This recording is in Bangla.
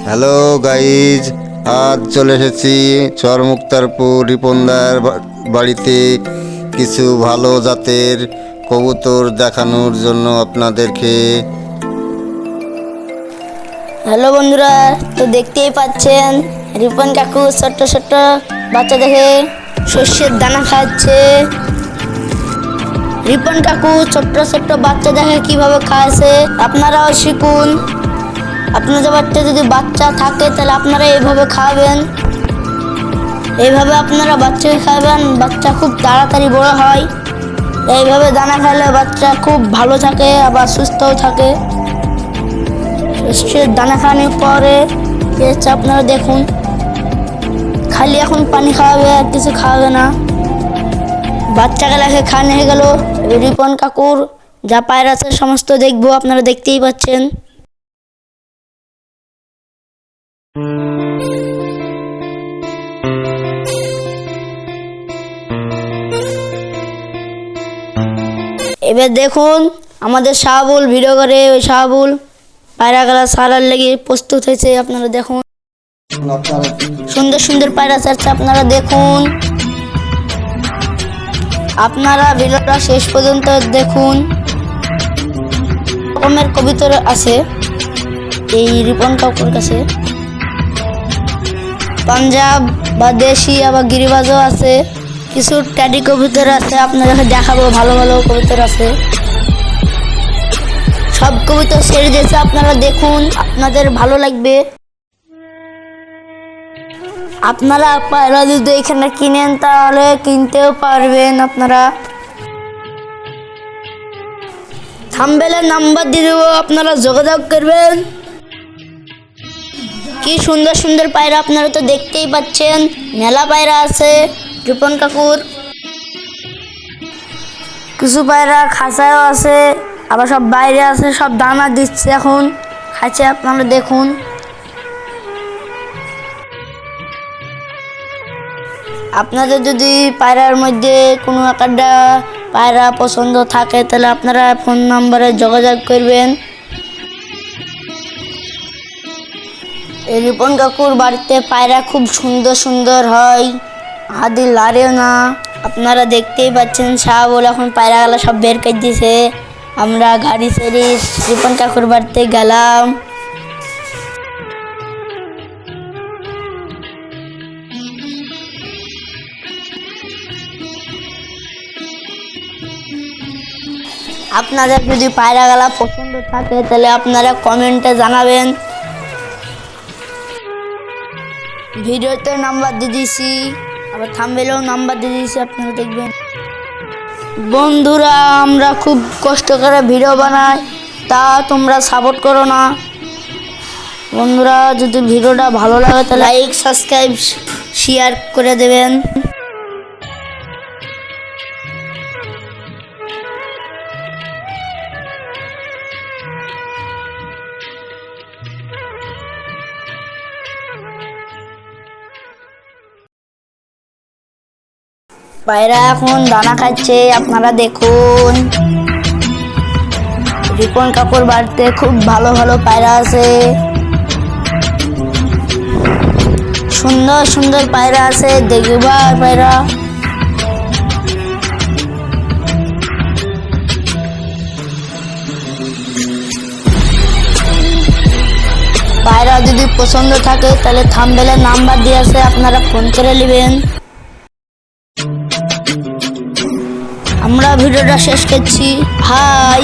হ্যালো গাইজ, আজ চলে এসেছি চরমুক্তারপুর রিপনদার বাড়িতে কিছু ভালো জাতের কবুতর দেখানোর জন্য আপনাদেরকে। হ্যালো বন্ধুরা, তো দেখতেই পাচ্ছেন রিপন কাকু ছোট্ট ছোট্ট বাচ্চা দেখে শস্যের দানা খাচ্ছে। রিপন কাকু ছোট্ট ছোট্ট বাচ্চা দেখে কিভাবে খাচ্ছে, আপনারাও শিখুন। আপনাদের বাড়িতে যদি বাচ্চা থাকে তাহলে আপনারা এইভাবে খাবেন। এইভাবে আপনারা বাচ্চাকে খাবেন, বাচ্চা খুব তাড়াতাড়ি বড় হয়। এইভাবে দানা খেলে বাচ্চা খুব ভালো থাকে, আবার সুস্থও থাকে। দানা খাওয়ানোর পরে আপনারা দেখুন, খালি এখন পানি খাওয়াবে, আর কিছু খাওয়াবে না। বাচ্চাকে লেখে খাওয়ানো হয়ে গেল। রিপন কাকুর যা পায়রা আছে সমস্ত দেখবো, আপনারা দেখতেই পাচ্ছেন। এবার দেখুন আমাদের শাহাবুল ভিডিও করে, ওই শাহাবুল পায়রা গেলা সারার লেগে প্রস্তুত হয়েছে। আপনারা দেখুন, সুন্দর সুন্দর পায়রা ছাড়ছে, আপনারা দেখুন। আপনারা ভিডিওটা শেষ পর্যন্ত দেখুন। রকমের কবিতর আছে এই রিপন কাকুর কাছে, পাঞ্জাব বা দেশি আবার গিরিবাজও আছে, কিছু ট্যাডি কবুতর আছে। আপনাদেরকে দেখাবো, ভালো ভালো কবুতর আছে। সব কবুতর ছেড়ে দিয়েছে, আপনারা দেখুন, আপনাদের ভালো লাগবে। আপনারা পায়রা যদি এখানে কিনেন তাহলে কিনতেও পারবেন। আপনারা থাম্বনেলে নাম্বার দিয়ে দেবো, আপনারা যোগাযোগ করবেন। কি সুন্দর সুন্দর পায়রা, আপনারা তো দেখতেই পাচ্ছেন। মেলা পায়রা আছে রিপন কাকুর। কিছু পায়রা খাঁচায়ও আছে, আবার সব বাইরে আছে, সব দানা দিচ্ছে এখন খাচ্ছে, আপনারা দেখুন। আপনাদের যদি পায়রার মধ্যে কোনো একটা পায়রা পছন্দ থাকে তাহলে আপনারা ফোন নম্বরে যোগাযোগ করবেন। এই রিপন কাকুর বাড়িতে পায়রা খুব সুন্দর সুন্দর হয়, হাদি লাড়েও না। আপনারা দেখতেই পাচ্ছেন শাহাবুল এখন পায়রা গেলা সব বের করে দিয়েছে। আমরা গাড়ি ছেড়ে রিপন কাকুর বাড়িতে গেলাম। আপনাদের যদি পায়রা গেলা পছন্দ থাকে তাহলে আপনারা কমেন্টে জানাবেন। ভিডিওতে নাম্বার দিয়ে দিয়েছি, আবার থাম্বনেলেও নাম্বার দিয়ে দিয়েছি, আপনারা দেখবেন। বন্ধুরা, আমরা খুব কষ্ট করে ভিডিও বানাই, তা তোমরা সাপোর্ট করো না। বন্ধুরা, যদি ভিডিওটা ভালো লাগে তাহলে লাইক, সাবস্ক্রাইব, শেয়ার করে দেবেন। পায়রা এখন দানা খাচ্ছে, আপনারা দেখুন। রিপন কাকুর বাড়িতে খুব ভালো ভালো পায়রা আছে, সুন্দর সুন্দর পায়রা আছে, দেখবা পায়রা। পায়রা যদি পছন্দ থাকে তাহলে থাম্বনেলে নাম্বার দিয়ে আছে, আপনারা ফোন করে নেবেন। আমরা ভিডিওটা শেষ করছি। হাই।